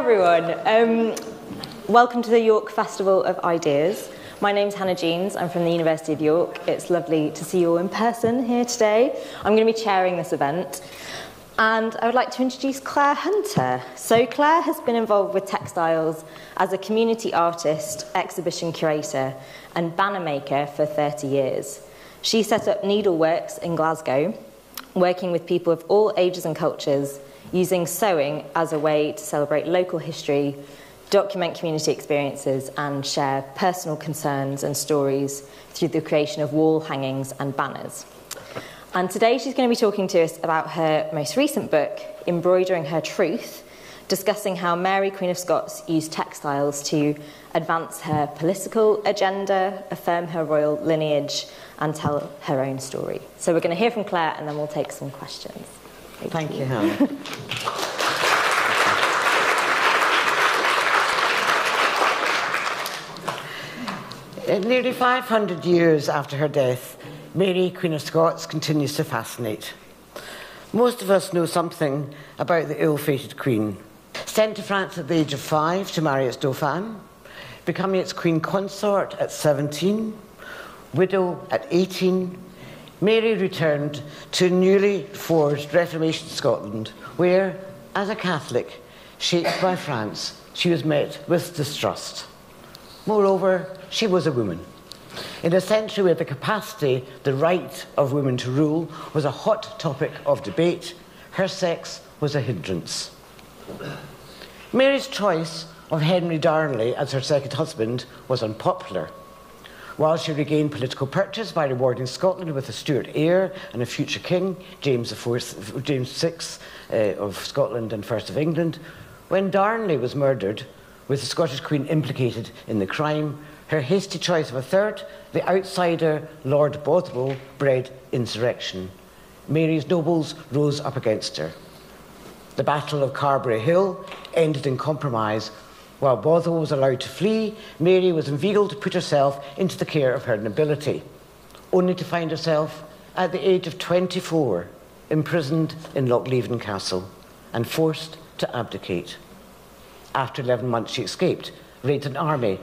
everyone. Welcome to the York Festival of Ideas. My name's Hannah Jeans. I'm from the University of York. It's lovely to see you all in person here today. I'm going to be chairing this event. And I would like to introduce Clare Hunter. So Clare has been involved with textiles as a community artist, exhibition curator, and banner maker for 30 years. She set up Needleworks in Glasgow, working with people of all ages and cultures, using sewing as a way to celebrate local history, document community experiences, and share personal concerns and stories through the creation of wall hangings and banners. And today she's going to be talking to us about her most recent book, Embroidering Her Truth, discussing how Mary, Queen of Scots, used textiles to advance her political agenda, affirm her royal lineage, and tell her own story. So we're going to hear from Clare, and then we'll take some questions. Thank you, Hannah. Nearly 500 years after her death, Mary, Queen of Scots, continues to fascinate. Most of us know something about the ill-fated Queen. Sent to France at the age of 5 to marry its Dauphin, becoming its Queen consort at 17, widow at 18, Mary returned to newly forged Reformation Scotland, where, as a Catholic, shaped by France, she was met with distrust. Moreover, she was a woman. In a century where the capacity, the right of women to rule, was a hot topic of debate, her sex was a hindrance. Mary's choice of Henry Darnley as her second husband was unpopular. While she regained political purchase by rewarding Scotland with a Stuart heir and a future king, James VI of Scotland and First of England, when Darnley was murdered, with the Scottish Queen implicated in the crime, her hasty choice of a third, the outsider Lord Bothwell, bred insurrection. Mary's nobles rose up against her. The Battle of Carberry Hill ended in compromise. While Bothwell was allowed to flee, Mary was inveigled to put herself into the care of her nobility, only to find herself, at the age of 24, imprisoned in Lochleven Castle and forced to abdicate. After 11 months she escaped, raided an army,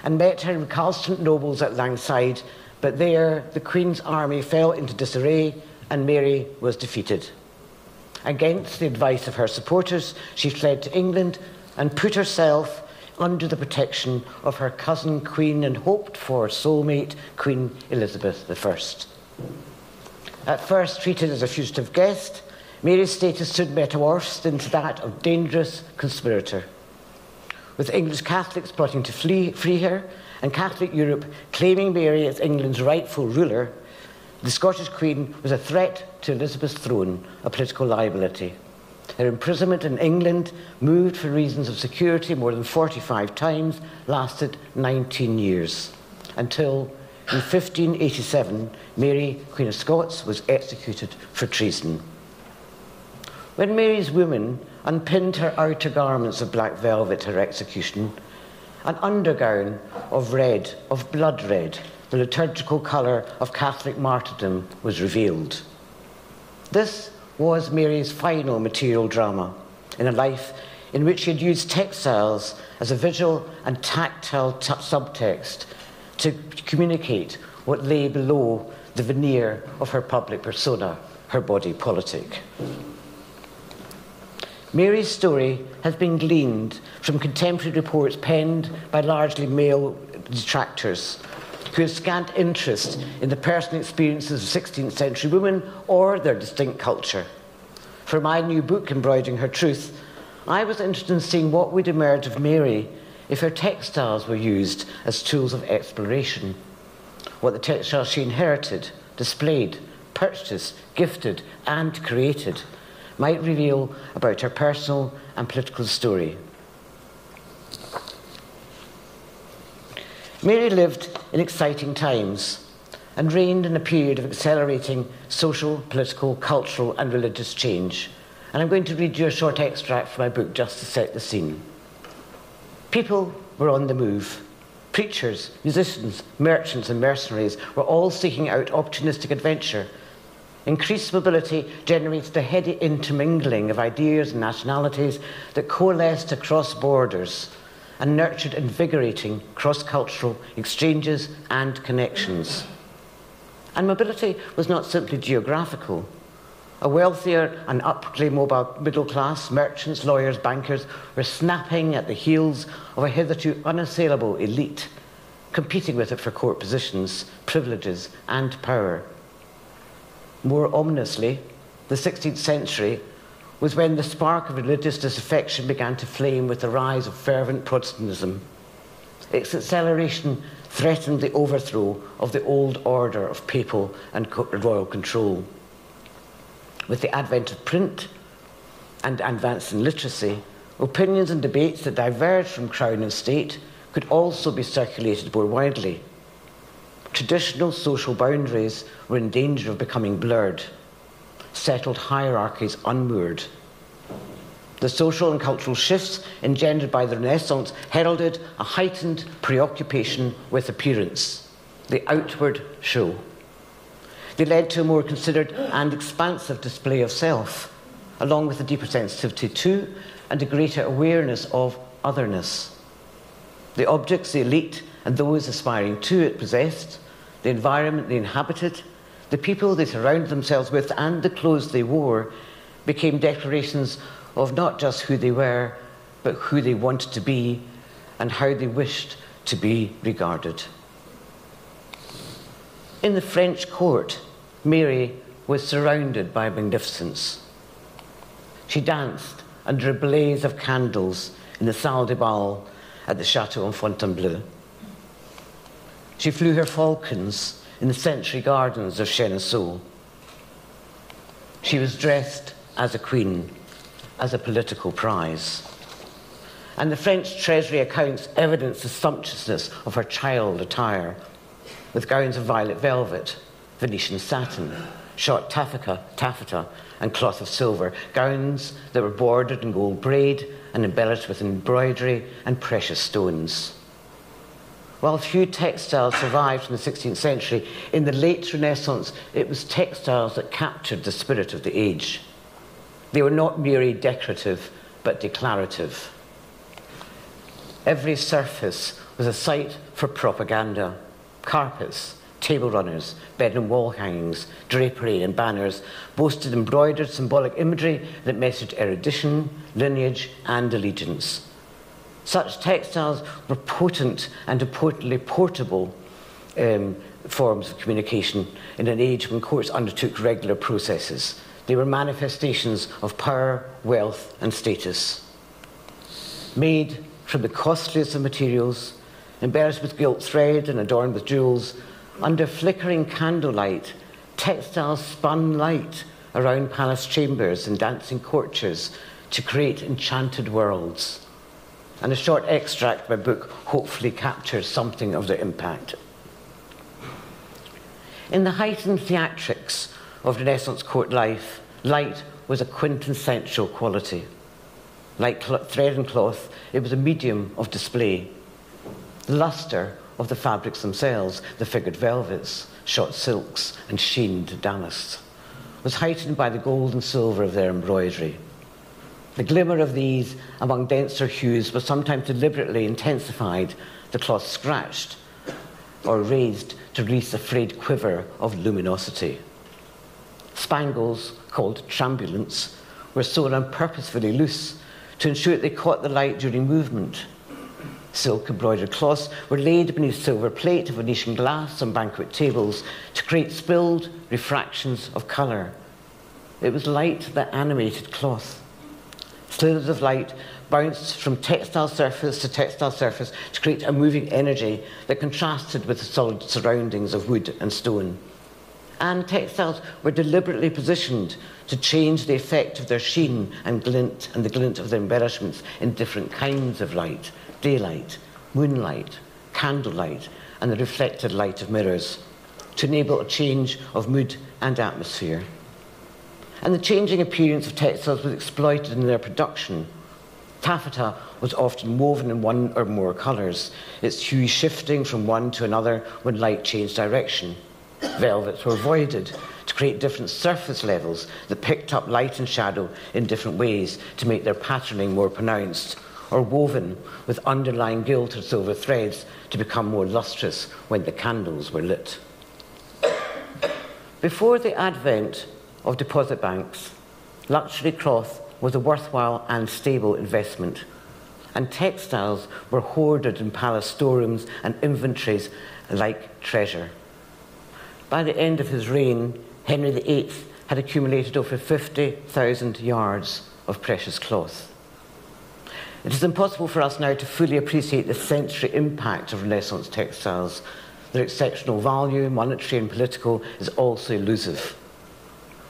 and met her recalcitrant nobles at Langside, but there the Queen's army fell into disarray and Mary was defeated. Against the advice of her supporters, she fled to England and put herself under the protection of her cousin Queen and hoped-for soulmate Queen Elizabeth I. At first treated as a fugitive guest, Mary's status soon metamorphosed into that of dangerous conspirator. With English Catholics plotting to free her, and Catholic Europe claiming Mary as England's rightful ruler, the Scottish Queen was a threat to Elizabeth's throne, a political liability. Her imprisonment in England, moved for reasons of security more than 45 times, lasted 19 years, until in 1587, Mary, Queen of Scots, was executed for treason. When Mary's women unpinned her outer garments of black velvet at her execution, an undergown of red, of blood red, the liturgical colour of Catholic martyrdom, was revealed. This was Mary's final material drama in a life in which she had used textiles as a visual and tactile subtext to communicate what lay below the veneer of her public persona, her body politic. Mary's story has been gleaned from contemporary reports penned by largely male detractors who have scant interest in the personal experiences of 16th century women or their distinct culture. For my new book, Embroidering Her Truth, I was interested in seeing what would emerge of Mary if her textiles were used as tools of exploration, what the textiles she inherited, displayed, purchased, gifted, and created might reveal about her personal and political story. Mary lived in exciting times and reigned in a period of accelerating social, political, cultural, and religious change. And I'm going to read you a short extract from my book just to set the scene. People were on the move. Preachers, musicians, merchants, and mercenaries were all seeking out opportunistic adventure. Increased mobility generated a heady intermingling of ideas and nationalities that coalesced across borders and nurtured invigorating cross-cultural exchanges and connections. And mobility was not simply geographical. A wealthier and upwardly mobile middle class, merchants, lawyers, bankers, were snapping at the heels of a hitherto unassailable elite, competing with it for court positions, privileges, and power. More ominously, the 16th century was when the spark of religious disaffection began to flame with the rise of fervent Protestantism. Its acceleration threatened the overthrow of the old order of papal and royal control. With the advent of print and advance in literacy, opinions and debates that diverged from crown and state could also be circulated more widely. Traditional social boundaries were in danger of becoming blurred, settled hierarchies unmoored. The social and cultural shifts engendered by the Renaissance heralded a heightened preoccupation with appearance, the outward show. They led to a more considered and expansive display of self, along with a deeper sensitivity to and a greater awareness of otherness. The objects the elite and those aspiring to it possessed, the environment they inhabited, the people they surrounded themselves with, and the clothes they wore became declarations of not just who they were, but who they wanted to be and how they wished to be regarded. In the French court, Mary was surrounded by magnificence. She danced under a blaze of candles in the salle de bal at the Château in Fontainebleau. She flew her falcons in the century gardens of Cheneseau. She was dressed as a queen, as a political prize. And the French Treasury accounts evidence the sumptuousness of her child attire, with gowns of violet velvet, Venetian satin, short taffeta, and cloth of silver, gowns that were bordered in gold braid and embellished with embroidery and precious stones. While few textiles survived from the 16th century, in the late Renaissance, it was textiles that captured the spirit of the age. They were not merely decorative, but declarative. Every surface was a site for propaganda. Carpets, table runners, bed and wall hangings, drapery and banners boasted embroidered symbolic imagery that messaged erudition, lineage, and allegiance. Such textiles were potent and importantly portable forms of communication in an age when courts undertook regular processes. They were manifestations of power, wealth, and status. Made from the costliest of materials, embellished with gilt thread and adorned with jewels, under flickering candlelight, textiles spun light around palace chambers and dancing courtiers to create enchanted worlds. And a short extract of my book hopefully captures something of their impact. In the heightened theatrics of Renaissance court life, light was a quintessential quality. Like thread and cloth, it was a medium of display. The lustre of the fabrics themselves, the figured velvets, shot silks, and sheened damasks, was heightened by the gold and silver of their embroidery. The glimmer of these among denser hues was sometimes deliberately intensified, the cloth scratched or raised to release a frayed quiver of luminosity. Spangles, called trambulants, were sewn on purposefully loose to ensure that they caught the light during movement. Silk embroidered cloths were laid beneath silver plate of Venetian glass on banquet tables to create spilled refractions of colour. It was light that animated cloth. Slithers of light bounced from textile surface to textile surface to create a moving energy that contrasted with the solid surroundings of wood and stone. And textiles were deliberately positioned to change the effect of their sheen and the glint of their embellishments in different kinds of light: daylight, moonlight, candlelight, and the reflected light of mirrors, to enable a change of mood and atmosphere. And the changing appearance of textiles was exploited in their production. Taffeta was often woven in one or more colours, its hue shifting from one to another when light changed direction. Velvets were voided to create different surface levels that picked up light and shadow in different ways to make their patterning more pronounced, or woven with underlying gilt or silver threads to become more lustrous when the candles were lit. Before the advent of deposit banks, luxury cloth was a worthwhile and stable investment, and textiles were hoarded in palace storerooms and inventories like treasure. By the end of his reign, Henry VIII had accumulated over 50,000 yards of precious cloth. It is impossible for us now to fully appreciate the century impact of Renaissance textiles. Their exceptional value, monetary and political, is also elusive.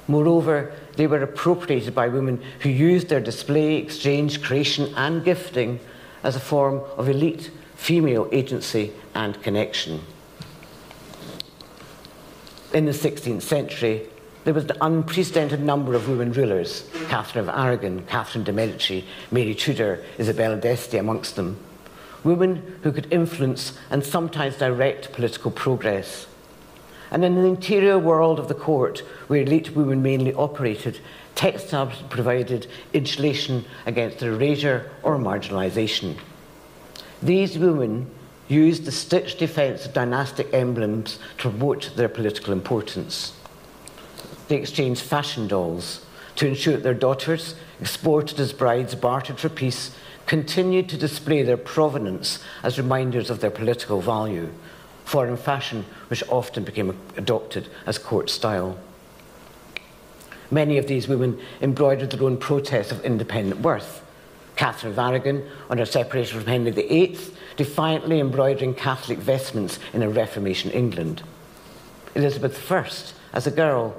Moreover, they were appropriated by women who used their display, exchange, creation and gifting as a form of elite female agency and connection. In the 16th century, there was an unprecedented number of women rulers: Catherine of Aragon, Catherine de' Medici, Mary Tudor, Isabella d'Este amongst them. Women who could influence and sometimes direct political progress. And in the interior world of the court, where elite women mainly operated, textiles provided insulation against erasure or marginalisation. These women used the stitched defence of dynastic emblems to promote their political importance. They exchanged fashion dolls to ensure that their daughters, exported as brides, bartered for peace, continued to display their provenance as reminders of their political value, foreign fashion which often became adopted as court style. Many of these women embroidered their own protest of independent worth. Catherine of Aragon, on her separation from Henry VIII, defiantly embroidering Catholic vestments in a Reformation England. Elizabeth I, as a girl,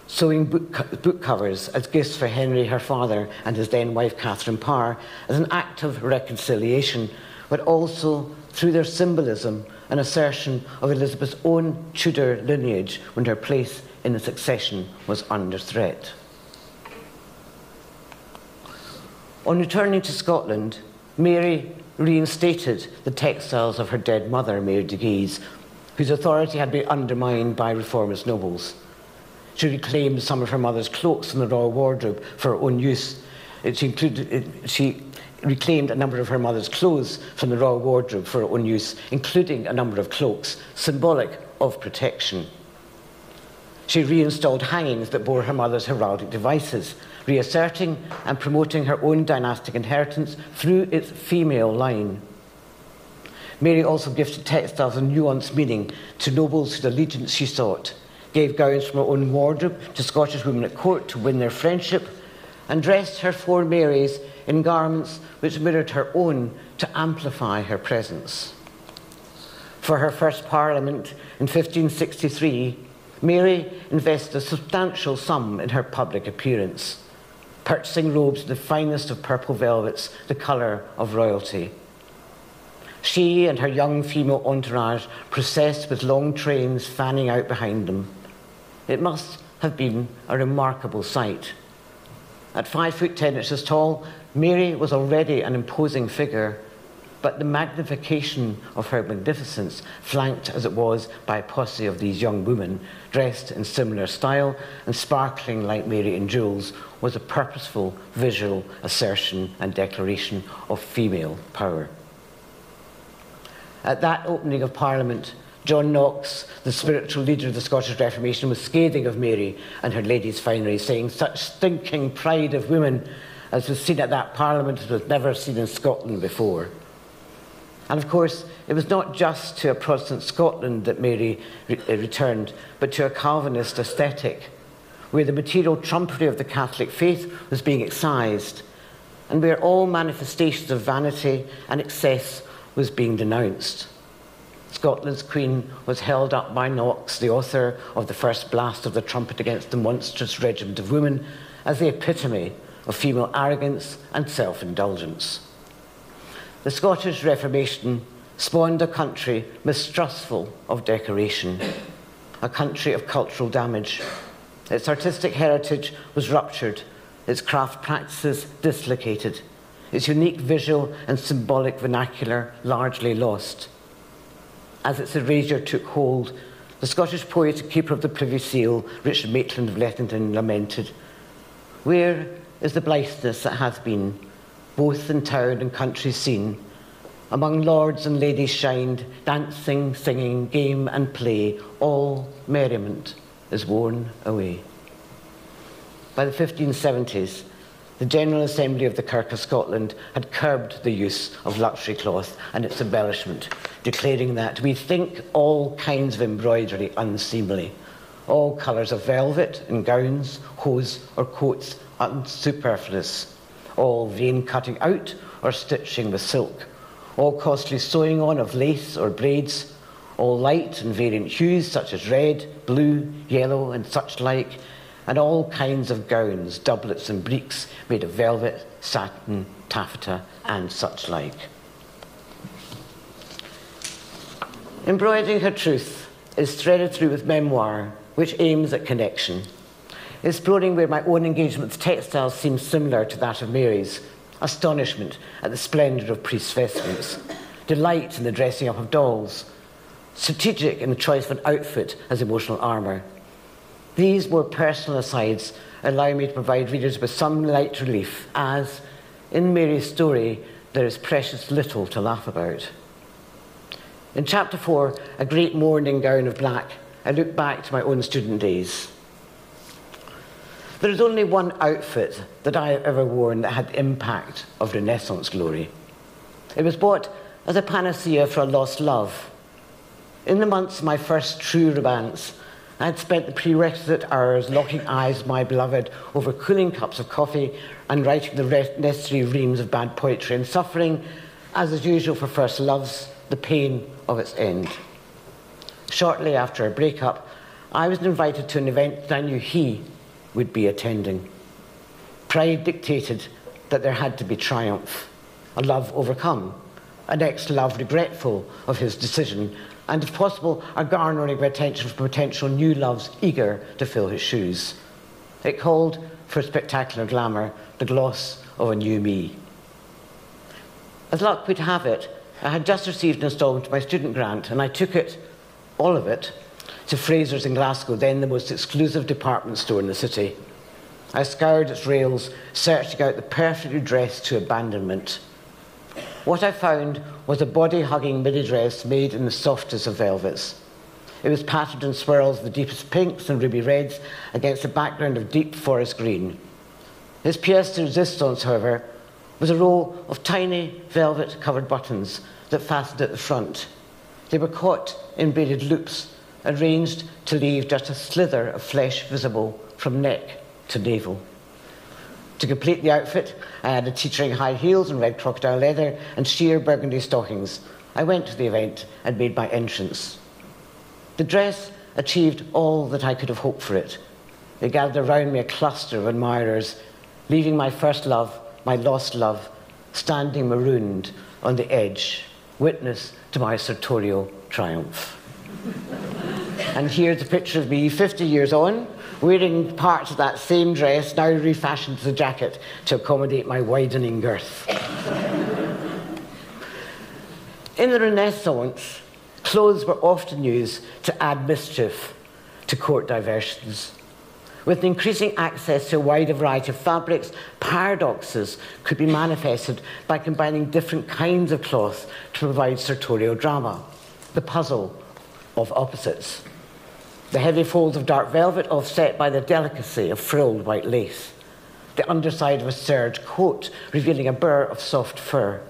sewing book covers as gifts for Henry, her father, and his then wife Catherine Parr, as an act of reconciliation, but also through their symbolism, an assertion of Elizabeth's own Tudor lineage when her place in the succession was under threat. On returning to Scotland, Mary reinstated the textiles of her dead mother, Mary de Guise, whose authority had been undermined by reformist nobles. She reclaimed some of her mother's cloaks from the royal wardrobe for her own use. She reclaimed a number of her mother's clothes from the royal wardrobe for her own use, including a number of cloaks, symbolic of protection. She reinstalled hangings that bore her mother's heraldic devices, reasserting and promoting her own dynastic inheritance through its female line. Mary also gifted textiles a nuanced meaning to nobles whose allegiance she sought, gave gowns from her own wardrobe to Scottish women at court to win their friendship, and dressed her four Marys in garments which mirrored her own to amplify her presence. For her first parliament in 1563, Mary invested a substantial sum in her public appearance, purchasing robes of the finest of purple velvets, the colour of royalty. She and her young female entourage processed with long trains fanning out behind them. It must have been a remarkable sight. At 5'10" inches tall, Mary was already an imposing figure, but the magnification of her magnificence, flanked as it was by a posse of these young women, dressed in similar style and sparkling like Mary in jewels, was a purposeful visual assertion and declaration of female power. At that opening of Parliament, John Knox, the spiritual leader of the Scottish Reformation, was scathing of Mary and her ladies' finery, saying, "Such stinking pride of women as was seen at that Parliament was never seen in Scotland before." And of course, it was not just to a Protestant Scotland that Mary returned, but to a Calvinist aesthetic, where the material trumpery of the Catholic faith was being excised, and where all manifestations of vanity and excess was being denounced. Scotland's Queen was held up by Knox, the author of the first blast of the trumpet against the monstrous regiment of women, as the epitome of female arrogance and self-indulgence. The Scottish Reformation spawned a country mistrustful of decoration, a country of cultural damage. Its artistic heritage was ruptured, its craft practices dislocated, its unique visual and symbolic vernacular largely lost. As its erasure took hold, the Scottish poet and keeper of the Privy Seal, Richard Maitland of Lethington, lamented, "Where is the blitheness that hath been, both in town and country seen? Among lords and ladies shined, dancing, singing, game and play, all merriment is worn away." By the 1570s, the General Assembly of the Kirk of Scotland had curbed the use of luxury cloth and its embellishment, declaring that we think all kinds of embroidery unseemly, all colours of velvet in gowns, hose or coats unsuperfluous, all vein cutting out or stitching with silk, all costly sewing on of lace or braids, all light and variant hues such as red, blue, yellow and such like, and all kinds of gowns, doublets and breeks made of velvet, satin, taffeta and such like. Embroidering Her Truth is threaded through with memoir, which aims at connection, exploring where my own engagement with textiles seems similar to that of Mary's: astonishment at the splendour of priests' vestments, delight in the dressing up of dolls, strategic in the choice of an outfit as emotional armour. These more personal asides allow me to provide readers with some light relief, as, in Mary's story, there is precious little to laugh about. In chapter 4, A Great Mourning Gown of Black, I look back to my own student days. There is only one outfit that I have ever worn that had the impact of Renaissance glory. It was bought as a panacea for a lost love. In the months of my first true romance, I had spent the prerequisite hours locking eyes with my beloved over cooling cups of coffee and writing the necessary reams of bad poetry and suffering, as is usual for first loves, the pain of its end. Shortly after our breakup, I was invited to an event that I knew he would be attending. Pride dictated that there had to be triumph, a love overcome, a next love regretful of his decision, and if possible, a garnering of attention from potential new loves eager to fill his shoes. It called for spectacular glamour, the gloss of a new me. As luck would have it, I had just received an instalment of my student grant, and I took it, all of it, to Fraser's in Glasgow, then the most exclusive department store in the city. I scoured its rails, searching out the perfectly dressed to abandonment. What I found was a body-hugging midi dress made in the softest of velvets. It was patterned in swirls of the deepest pinks and ruby reds against a background of deep forest green. His pièce de résistance, however, was a row of tiny velvet-covered buttons that fastened at the front. They were caught in braided loops, arranged to leave just a slither of flesh visible from neck to navel. To complete the outfit, I added teetering high heels and red crocodile leather and sheer burgundy stockings. I went to the event and made my entrance. The dress achieved all that I could have hoped for it. It gathered around me a cluster of admirers, leaving my first love, my lost love, standing marooned on the edge, witness to my sartorial triumph. And here's a picture of me 50 years on, wearing parts of that same dress, now refashioned as a jacket to accommodate my widening girth. In the Renaissance, clothes were often used to add mischief to court diversions. With increasing access to a wider variety of fabrics, paradoxes could be manifested by combining different kinds of cloth to provide sartorial drama, the puzzle of opposites. The heavy folds of dark velvet offset by the delicacy of frilled white lace. The underside of a serge coat revealing a burr of soft fur.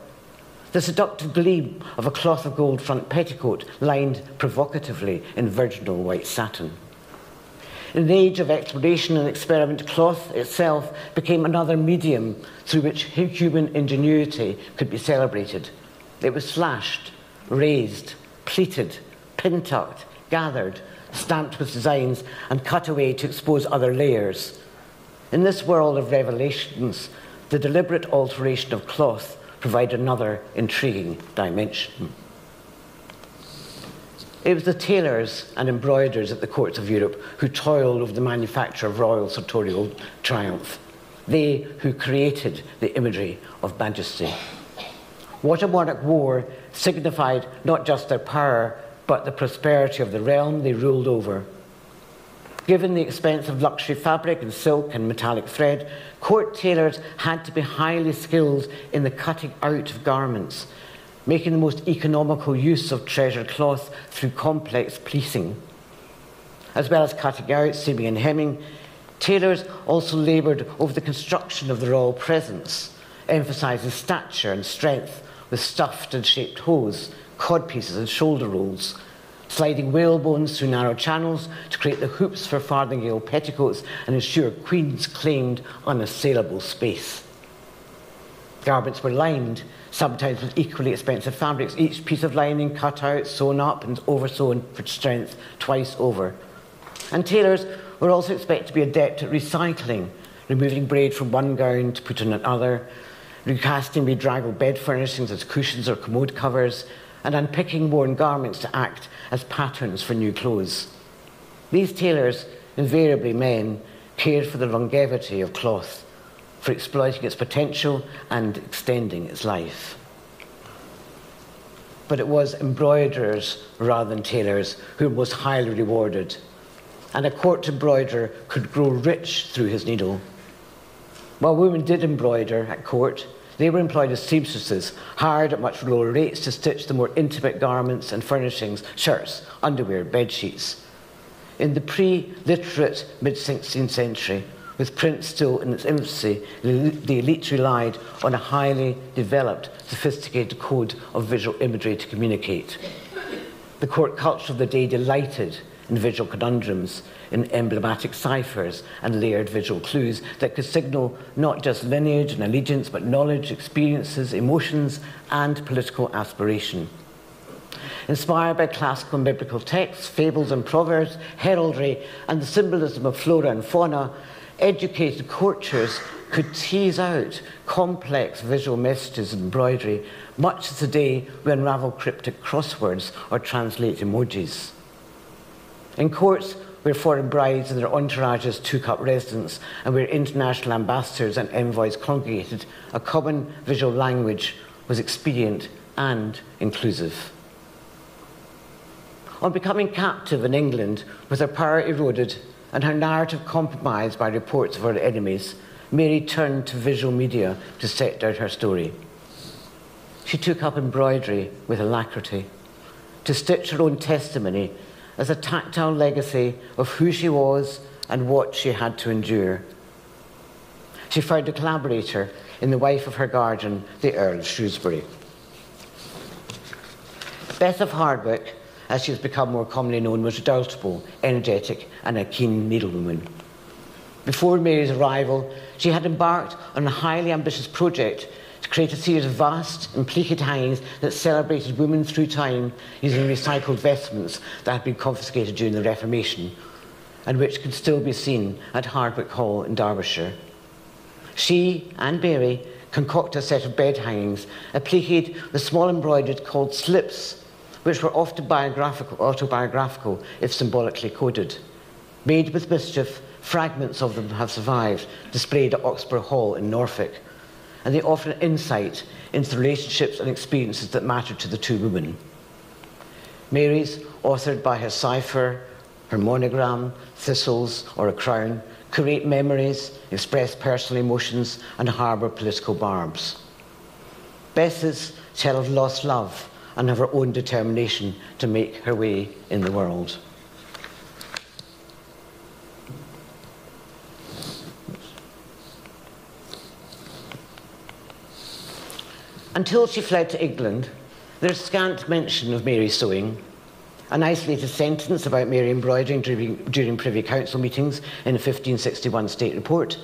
The seductive gleam of a cloth of gold front petticoat lined provocatively in virginal white satin. In an age of exploration and experiment, cloth itself became another medium through which human ingenuity could be celebrated. It was slashed, raised, pleated, pin-tucked, gathered, stamped with designs, and cut away to expose other layers. In this world of revelations, the deliberate alteration of cloth provided another intriguing dimension. It was the tailors and embroiderers at the courts of Europe who toiled over the manufacture of royal sartorial triumph. They who created the imagery of majesty. What a monarch wore signified not just their power, but the prosperity of the realm they ruled over. Given the expense of luxury fabric and silk and metallic thread, court tailors had to be highly skilled in the cutting out of garments, making the most economical use of treasured cloth through complex pleating. As well as cutting out, seaming and hemming, tailors also laboured over the construction of the royal presence, emphasising stature and strength with stuffed and shaped hose, codpieces and shoulder rolls, sliding whalebones through narrow channels to create the hoops for farthingale petticoats and ensure queens claimed unassailable space. Garments were lined, sometimes with equally expensive fabrics, each piece of lining cut out, sewn up and oversewn for strength twice over. And tailors were also expected to be adept at recycling, removing braid from one gown to put on another, recasting bedraggled bed furnishings as cushions or commode covers, and unpicking worn garments to act as patterns for new clothes. These tailors, invariably men, cared for the longevity of cloth, for exploiting its potential and extending its life. But it was embroiderers rather than tailors who were most highly rewarded, and a court embroiderer could grow rich through his needle. While women did embroider at court, they were employed as seamstresses, hired at much lower rates to stitch the more intimate garments and furnishings, shirts, underwear, bed sheets. In the pre-literate mid-16th century, with print still in its infancy, the elite relied on a highly developed, sophisticated code of visual imagery to communicate. The court culture of the day delighted in visual conundrums, in emblematic ciphers and layered visual clues that could signal not just lineage and allegiance, but knowledge, experiences, emotions, and political aspiration. Inspired by classical and biblical texts, fables and proverbs, heraldry, and the symbolism of flora and fauna, educated courtiers could tease out complex visual messages in embroidery, much as today we unravel cryptic crosswords or translate emojis. In courts where foreign brides and their entourages took up residence and where international ambassadors and envoys congregated, a common visual language was expedient and inclusive. On becoming captive in England, with her power eroded and her narrative compromised by reports of her enemies, Mary turned to visual media to set out her story. She took up embroidery with alacrity, to stitch her own testimony as a tactile legacy of who she was and what she had to endure. She found a collaborator in the wife of her guardian, the Earl of Shrewsbury. Bess of Hardwicke, as she has become more commonly known, was redoubtable, energetic, and a keen needlewoman. Before Mary's arrival, she had embarked on a highly ambitious project to create a series of vast and pleated hangings that celebrated women through time using recycled vestments that had been confiscated during the Reformation and which could still be seen at Hardwicke Hall in Derbyshire. She and Mary concocted a set of bed hangings, appliqued with small embroidered called slips, which were often autobiographical if symbolically coded. Made with mischief, fragments of them have survived, displayed at Oxburgh Hall in Norfolk, and they offer an insight into the relationships and experiences that mattered to the two women. Mary's, authored by her cipher, her monogram, thistles, or a crown, create memories, express personal emotions, and harbour political barbs. Bess's tell of lost love and of her own determination to make her way in the world. Until she fled to England, there is scant mention of Mary sewing. An isolated sentence about Mary embroidering during Privy Council meetings in a 1561 State Report,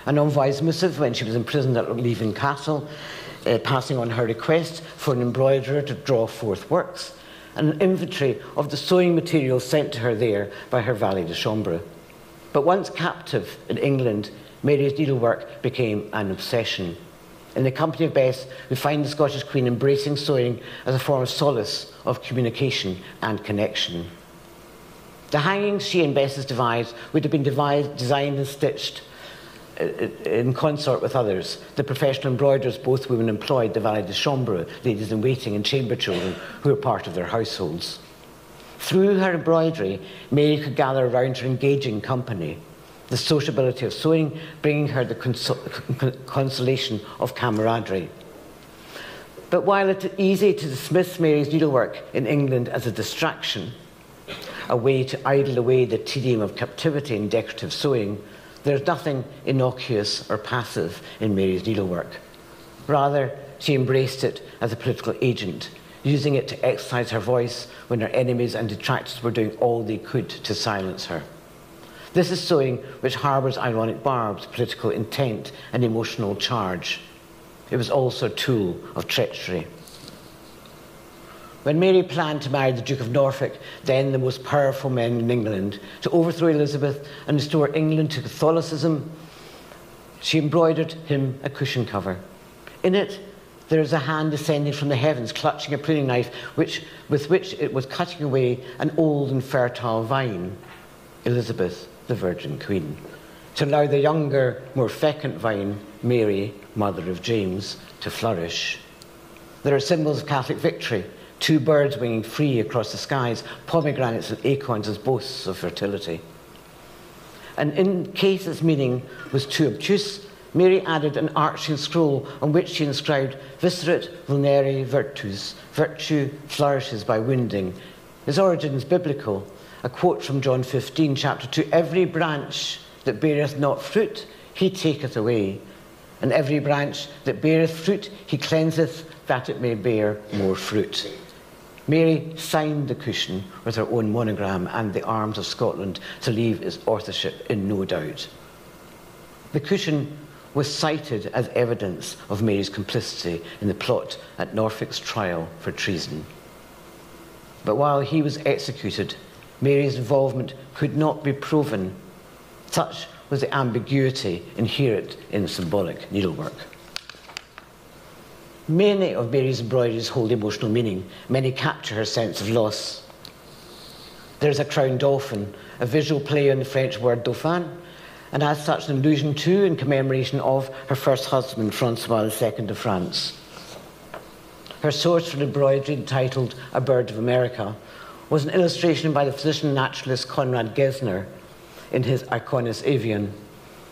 an envoy's missive when she was imprisoned at Leven Castle, passing on her request for an embroiderer to draw forth works, and an inventory of the sewing materials sent to her there by her valet de chambre. But once captive in England, Mary's needlework became an obsession. In the company of Bess, we find the Scottish Queen embracing sewing as a form of solace, of communication and connection. The hangings she and Bess devised would have been designed and stitched in consort with others, the professional embroiderers both women employed, the valet de chambre, ladies in waiting and chamber children who were part of their households. Through her embroidery, Mary could gather around her engaging company, the sociability of sewing bringing her the consolation of camaraderie. But while it is easy to dismiss Mary's needlework in England as a distraction, a way to idle away the tedium of captivity in decorative sewing, there is nothing innocuous or passive in Mary's needlework. Rather, she embraced it as a political agent, using it to exercise her voice when her enemies and detractors were doing all they could to silence her. This is sewing which harbours ironic barbs, political intent, and emotional charge. It was also a tool of treachery. When Mary planned to marry the Duke of Norfolk, then the most powerful man in England, to overthrow Elizabeth and restore England to Catholicism, she embroidered him a cushion cover. In it, there is a hand descending from the heavens, clutching a pruning knife with which it was cutting away an old and fertile vine, Elizabeth, the Virgin Queen, to allow the younger, more fecund vine, Mary, mother of James, to flourish. There are symbols of Catholic victory, two birds winging free across the skies, pomegranates and acorns as boasts of fertility. And in case its meaning was too obtuse, Mary added an arching scroll on which she inscribed Viscerit vulnere virtus, virtue flourishes by wounding. Its origin is biblical. A quote from John 15, chapter 2, every branch that beareth not fruit, he taketh away. And every branch that beareth fruit, he cleanseth, that it may bear more fruit. Mary signed the cushion with her own monogram and the arms of Scotland to leave its authorship in no doubt. The cushion was cited as evidence of Mary's complicity in the plot at Norfolk's trial for treason. But while he was executed, Mary's involvement could not be proven. Such was the ambiguity inherent in symbolic needlework. Many of Mary's embroideries hold emotional meaning. Many capture her sense of loss. There is a crown Dauphin, a visual play on the French word Dauphin, and as such an allusion to and commemoration of her first husband, Francois II of France. Her source for embroidery, entitled A Bird of America, was an illustration by the physician-naturalist Conrad Gesner in his Iconis Avian.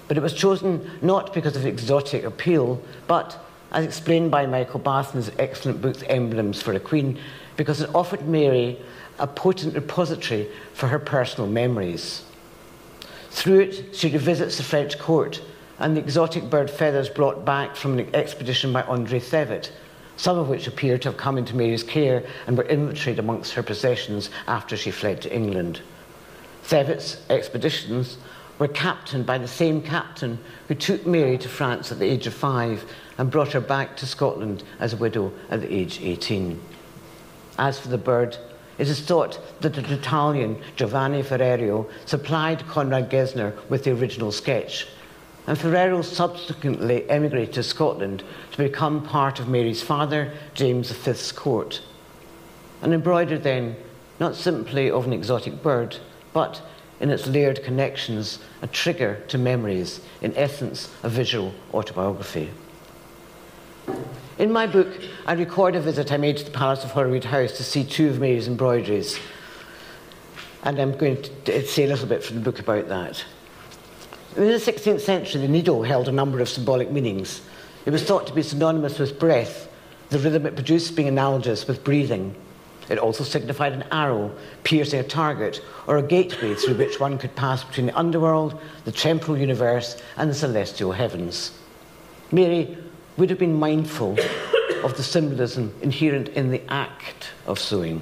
But it was chosen not because of exotic appeal, but, as explained by Michael Bath in his excellent book, Emblems for a Queen, because it offered Mary a potent repository for her personal memories. Through it, she revisits the French court and the exotic bird feathers brought back from an expedition by André Thevet, some of which appear to have come into Mary's care and were inventoried amongst her possessions after she fled to England. Thevet's expeditions were captained by the same captain who took Mary to France at the age of 5 and brought her back to Scotland as a widow at the age 18. As for the bird, it is thought that an Italian, Giovanni Ferrero, supplied Conrad Gesner with the original sketch, and Ferrero subsequently emigrated to Scotland to become part of Mary's father, James V's court. And embroidered then, not simply of an exotic bird, but in its layered connections, a trigger to memories, in essence, a visual autobiography. In my book, I record a visit I made to the Palace of Holyrood House to see two of Mary's embroideries. And I'm going to say a little bit from the book about that. In the 16th century, the needle held a number of symbolic meanings. It was thought to be synonymous with breath, the rhythm it produced being analogous with breathing. It also signified an arrow piercing a target, or a gateway through which one could pass between the underworld, the temporal universe, and the celestial heavens. Mary would have been mindful of the symbolism inherent in the act of sewing.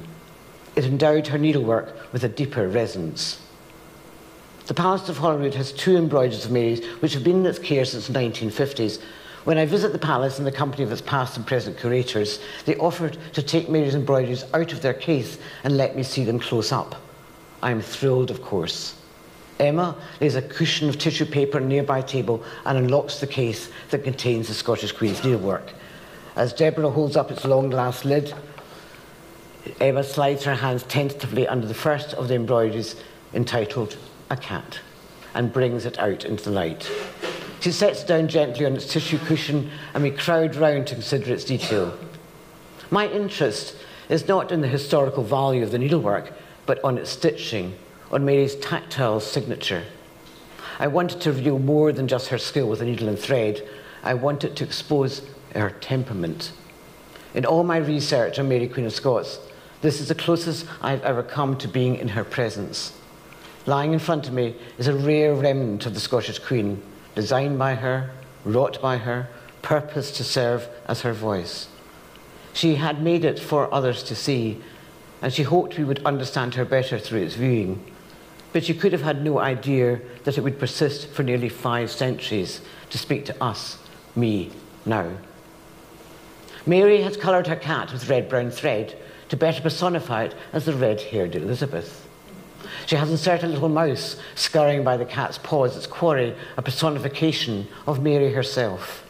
It endowed her needlework with a deeper resonance. The Palace of Holyrood has two embroideries of Mary's which have been in its care since the 1950s. When I visit the palace in the company of its past and present curators, they offered to take Mary's embroideries out of their case and let me see them close up. I am thrilled, of course. Emma lays a cushion of tissue paper on a nearby table and unlocks the case that contains the Scottish Queen's needlework. As Deborah holds up its long glass lid, Emma slides her hands tentatively under the first of the embroideries, entitled A Cat, and brings it out into the light. She sets it down gently on its tissue cushion, and we crowd round to consider its detail. My interest is not in the historical value of the needlework, but on its stitching, on Mary's tactile signature. I wanted to reveal more than just her skill with a needle and thread. I wanted to expose her temperament. In all my research on Mary, Queen of Scots, this is the closest I've ever come to being in her presence. Lying in front of me is a rare remnant of the Scottish Queen, designed by her, wrought by her, purposed to serve as her voice. She had made it for others to see, and she hoped we would understand her better through its viewing. But she could have had no idea that it would persist for nearly 5 centuries to speak to us, me, now. Mary has coloured her cat with red-brown thread to better personify it as the red-haired Elizabeth. She has inserted a little mouse scurrying by the cat's paws, its quarry, a personification of Mary herself.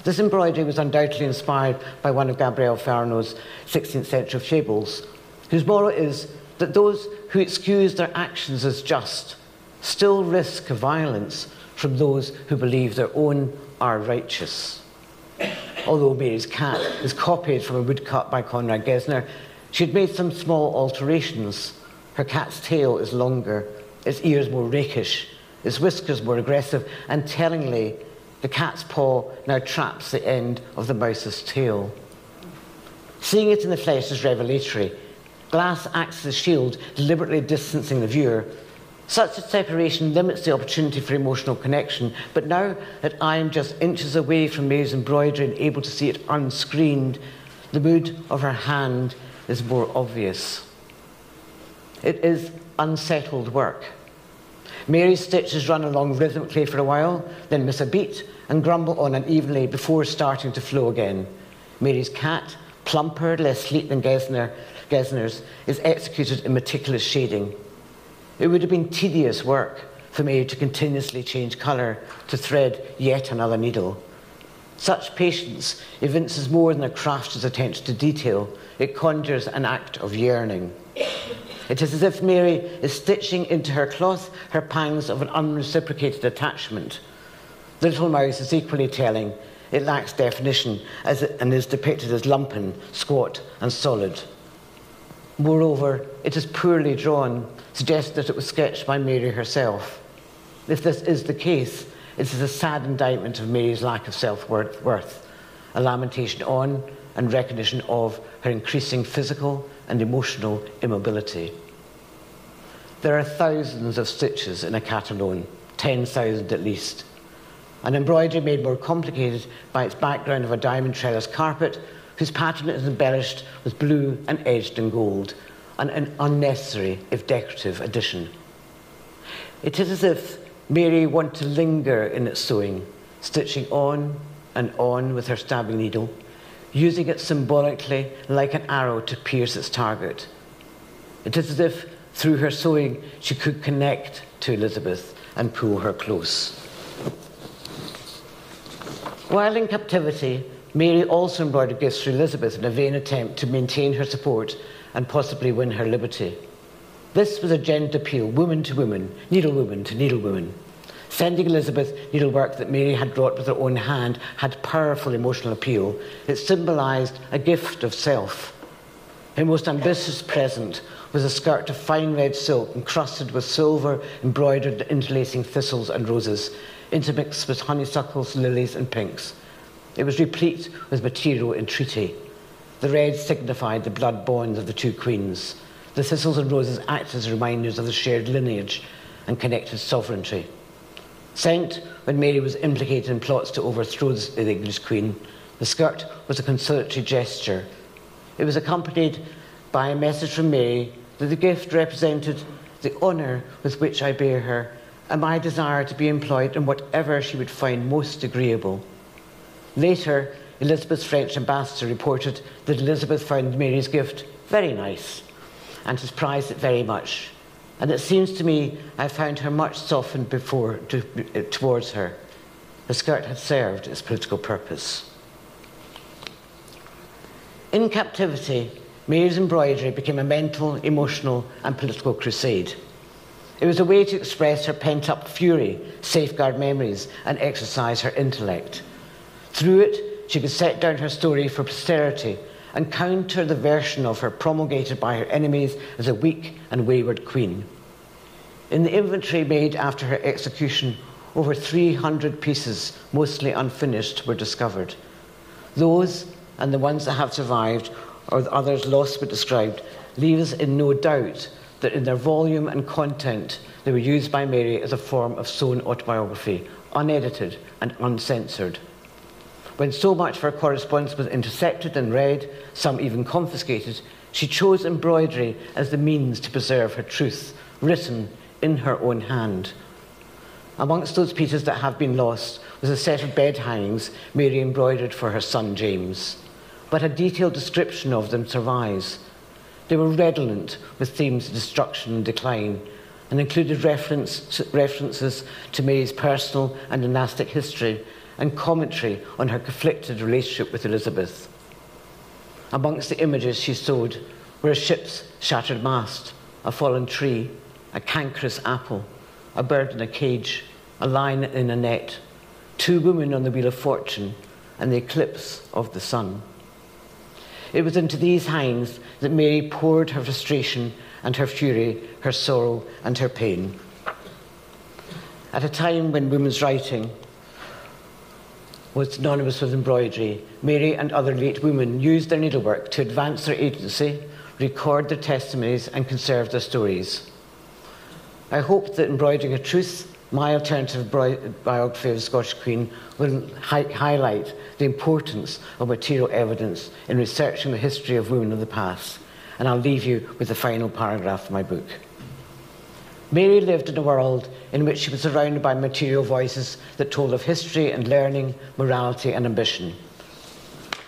This embroidery was undoubtedly inspired by one of Gabriel Farnot's 16th-century fables, whose moral is that those who excuse their actions as just still risk violence from those who believe their own are righteous. Although Mary's cat is copied from a woodcut by Conrad Gesner, she had made some small alterations. Her cat's tail is longer, its ears more rakish, its whiskers more aggressive, and tellingly, the cat's paw now traps the end of the mouse's tail. Seeing it in the flesh is revelatory. Glass acts as a shield, deliberately distancing the viewer. Such a separation limits the opportunity for emotional connection, but now that I am just inches away from Mary's embroidery and able to see it unscreened, the mood of her hand is more obvious. It is unsettled work. Mary's stitches run along rhythmically for a while, then miss a beat and grumble on unevenly before starting to flow again. Mary's cat, plumper, less sleek than Gesner's, is executed in meticulous shading. It would have been tedious work for Mary to continuously change colour, to thread yet another needle. Such patience evinces more than a crafter's attention to detail. It conjures an act of yearning. It is as if Mary is stitching into her cloth her pangs of an unreciprocated attachment. The little mouse is equally telling. It lacks definition and is depicted as lumpen, squat and solid. Moreover, it is poorly drawn, suggesting that it was sketched by Mary herself. If this is the case, it is a sad indictment of Mary's lack of self-worth, a lamentation on and recognition of her increasing physical and emotional immobility. There are thousands of stitches in a cat alone, 10,000 at least. An embroidery made more complicated by its background of a diamond trellis carpet, whose pattern is embellished with blue and edged in gold, an unnecessary, if decorative, addition. It is as if Mary wanted to linger in its sewing, stitching on and on with her stabbing needle, using it symbolically like an arrow to pierce its target. It is as if, through her sewing, she could connect to Elizabeth and pull her close. While in captivity, Mary also embroidered gifts for Elizabeth in a vain attempt to maintain her support and possibly win her liberty. This was a gendered appeal, woman to woman, needlewoman to needlewoman. Sending Elizabeth needlework that Mary had wrought with her own hand had powerful emotional appeal. It symbolised a gift of self. Her most ambitious present was a skirt of fine red silk encrusted with silver embroidered interlacing thistles and roses, intermixed with honeysuckles, lilies and pinks. It was replete with material entreaty. The red signified the blood bonds of the two queens. The thistles and roses acted as reminders of the shared lineage and connected sovereignty. Sent when Mary was implicated in plots to overthrow the English queen, the skirt was a conciliatory gesture. It was accompanied by a message from Mary that the gift represented the honour with which I bear her and my desire to be employed in whatever she would find most agreeable. Later, Elizabeth's French ambassador reported that Elizabeth found Mary's gift very nice and has prized it very much. And it seems to me I found her much softened towards her. The skirt had served its political purpose. In captivity, Mary's embroidery became a mental, emotional and political crusade. It was a way to express her pent-up fury, safeguard memories and exercise her intellect. Through it, she could set down her story for posterity and counter the version of her promulgated by her enemies as a weak and wayward queen. In the inventory made after her execution, over 300 pieces, mostly unfinished, were discovered. Those, and the ones that have survived, or the others lost but described, leave us in no doubt that in their volume and content they were used by Mary as a form of sewn autobiography, unedited and uncensored. When so much of her correspondence was intercepted and read, some even confiscated, she chose embroidery as the means to preserve her truth, written in her own hand. Amongst those pieces that have been lost was a set of bed hangings Mary embroidered for her son James, but a detailed description of them survives. They were redolent with themes of destruction and decline, and included references to Mary's personal and dynastic history and commentary on her conflicted relationship with Elizabeth. Amongst the images she sewed were a ship's shattered mast, a fallen tree, a cankerous apple, a bird in a cage, a lion in a net, two women on the wheel of fortune, and the eclipse of the sun. It was into these hangings that Mary poured her frustration and her fury, her sorrow and her pain. At a time when women's writing was synonymous with embroidery, Mary and other late women used their needlework to advance their agency, record their testimonies and conserve their stories. I hope that Embroidering Her Truth, my alternative biography of the Scottish Queen, will highlight the importance of material evidence in researching the history of women of the past. And I'll leave you with the final paragraph of my book. Mary lived in a world in which she was surrounded by material voices that told of history and learning, morality and ambition.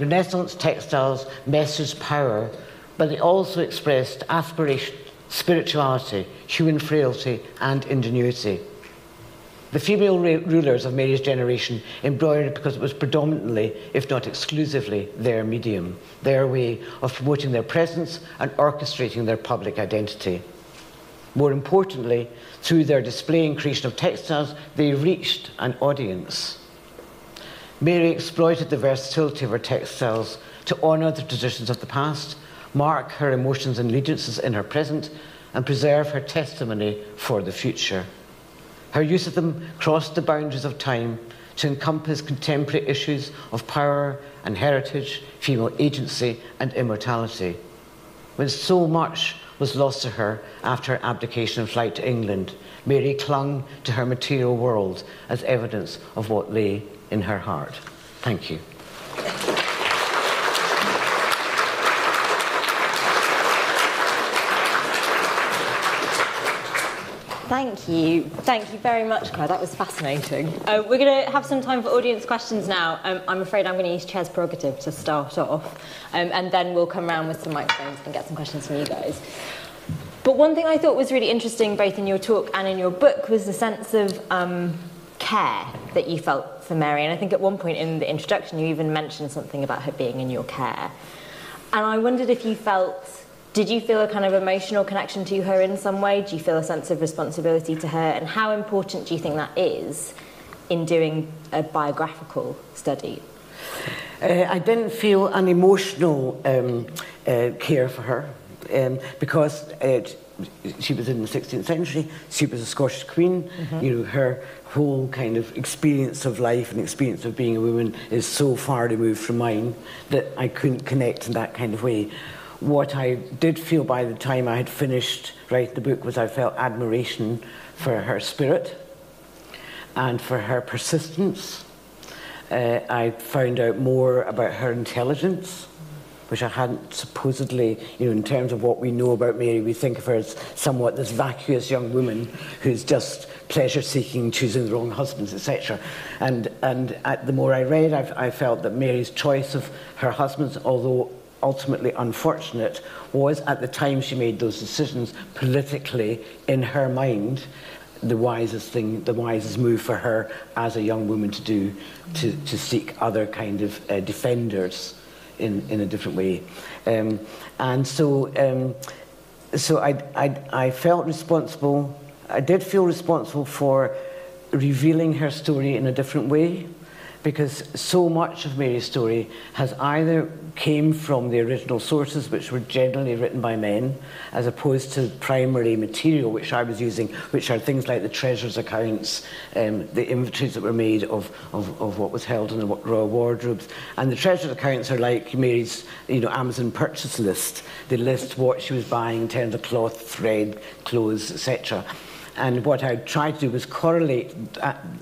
Renaissance textiles messaged power, but they also expressed aspiration, spirituality, human frailty and ingenuity. The female rulers of Mary's generation embroidered because it was predominantly, if not exclusively, their medium, their way of promoting their presence and orchestrating their public identity. More importantly, through their display and creation of textiles, they reached an audience. Mary exploited the versatility of her textiles to honour the traditions of the past, mark her emotions and allegiances in her present, and preserve her testimony for the future. Her use of them crossed the boundaries of time to encompass contemporary issues of power and heritage, female agency and immortality. When so much was lost to her after her abdication and flight to England, Mary clung to her material world as evidence of what lay in her heart. Thank you. Thank you. Thank you very much, Claire. That was fascinating. We're going to have some time for audience questions now. I'm afraid I'm going to use Chair's prerogative to start off, and then we'll come around with some microphones and get some questions from you guys. But one thing I thought was really interesting, both in your talk and in your book, was the sense of care that you felt for Mary. And I think at one point in the introduction, you even mentioned something about her being in your care. And I wondered if you felt... Did you feel a kind of emotional connection to her in some way? Do you feel a sense of responsibility to her? And how important do you think that is in doing a biographical study? I didn't feel an emotional care for her because she was in the 16th century, she was a Scottish queen, you know, her whole kind of experience of life and experience of being a woman is so far removed from mine that I couldn't connect in that kind of way. What I did feel by the time I had finished writing the book was I felt admiration for her spirit and for her persistence. I found out more about her intelligence, which I hadn't supposedly, you know, in terms of what we know about Mary, we think of her as somewhat this vacuous young woman who's just pleasure-seeking, choosing the wrong husbands, etc. And the more I read, I felt that Mary's choice of her husbands, although ultimately unfortunate, was at the time she made those decisions politically, in her mind, the wisest thing, the wisest move for her as a young woman to do, to seek other kind of defenders in a different way. So I felt responsible. I did feel responsible for revealing her story in a different way, because so much of Mary's story has either came from the original sources, which were generally written by men, as opposed to primary material, which I was using, which are things like the treasurer's accounts, the inventories that were made of what was held in the royal wardrobes. And the treasurer's accounts are like Mary's, Amazon purchase list. They list what she was buying in terms of cloth, thread, clothes, etc. And what I tried to do was correlate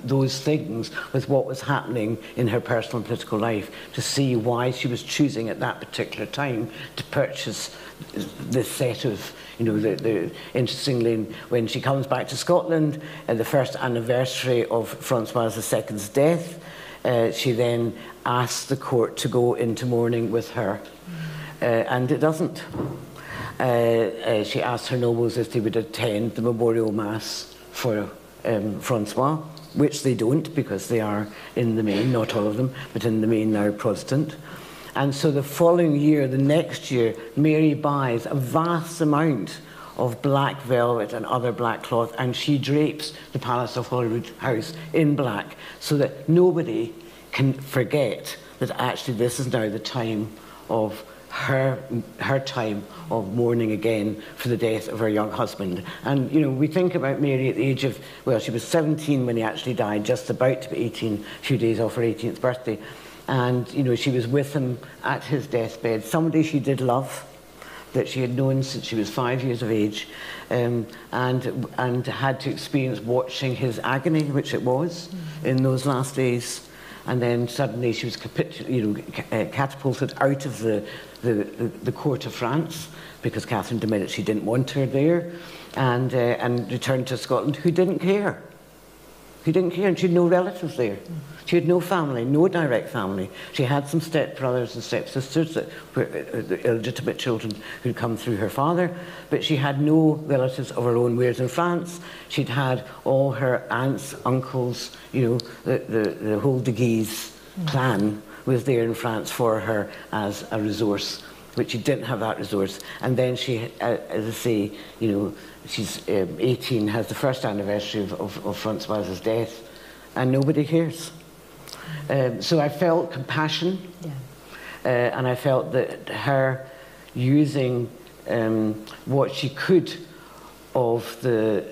those things with what was happening in her personal and political life to see why she was choosing at that particular time to purchase this set of, interestingly, when she comes back to Scotland, the first anniversary of Francois II's death, she then asks the court to go into mourning with her. And it doesn't. She asked her nobles if they would attend the memorial mass for Francois, which they don't, because they are in the main, not all of them, but in the main now Protestant. And so the following year, the next year, Mary buys a vast amount of black velvet and other black cloth, and she drapes the Palace of Holyrood House in black, so that nobody can forget that actually this is now the time of her time of mourning again for the death of her young husband. And, we think about Mary at the age of, she was 17 when he actually died, just about to be 18, a few days off her 18th birthday. And, she was with him at his deathbed, somebody she did love, that she had known since she was 5 years of age, and had to experience watching his agony, which it was, in those last days. And then suddenly she was catapulted out of the court of France, because Catherine de' Medici didn't want her there, and returned to Scotland, who didn't care. Who didn't care, and she had no relatives there. She had no family, no direct family. She had some stepbrothers and stepsisters that were illegitimate children who'd come through her father, but she had no relatives of her own. Whereas in France, she'd had all her aunts, uncles, the whole de Guise clan was there in France for her as a resource, which she didn't have that resource. And then she, as I say, she's 18, has the first anniversary of Francois's death, and nobody cares. So I felt compassion, and I felt that her using what she could of the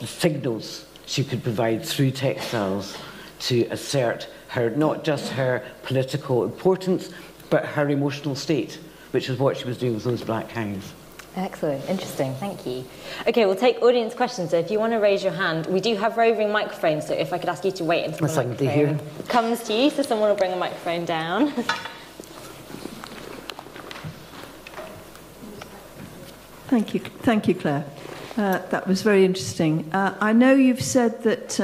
signals she could provide through textiles to assert her, not just her political importance, but her emotional state, which is what she was doing with those black hangs. Excellent, interesting, thank you. Okay, we'll take audience questions, so if you want to raise your hand, we do have roving microphones, so if I could ask you to wait until the microphone comes to you, so someone will bring a microphone down. Thank you, Claire. That was very interesting. I know you've said that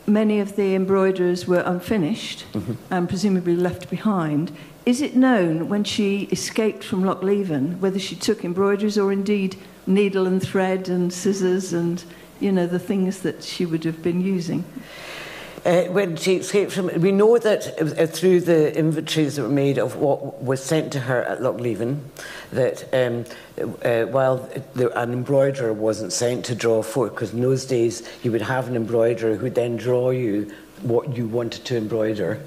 many of the embroiderers were unfinished and presumably left behind. Is it known when she escaped from Lochleven whether she took embroideries or indeed needle and thread and scissors and, the things that she would have been using? When she escaped from, we know that through the inventories that were made of what was sent to her at Lochleven, that while an embroiderer wasn't sent to draw for, because in those days you would have an embroiderer who would then draw you what you wanted to embroider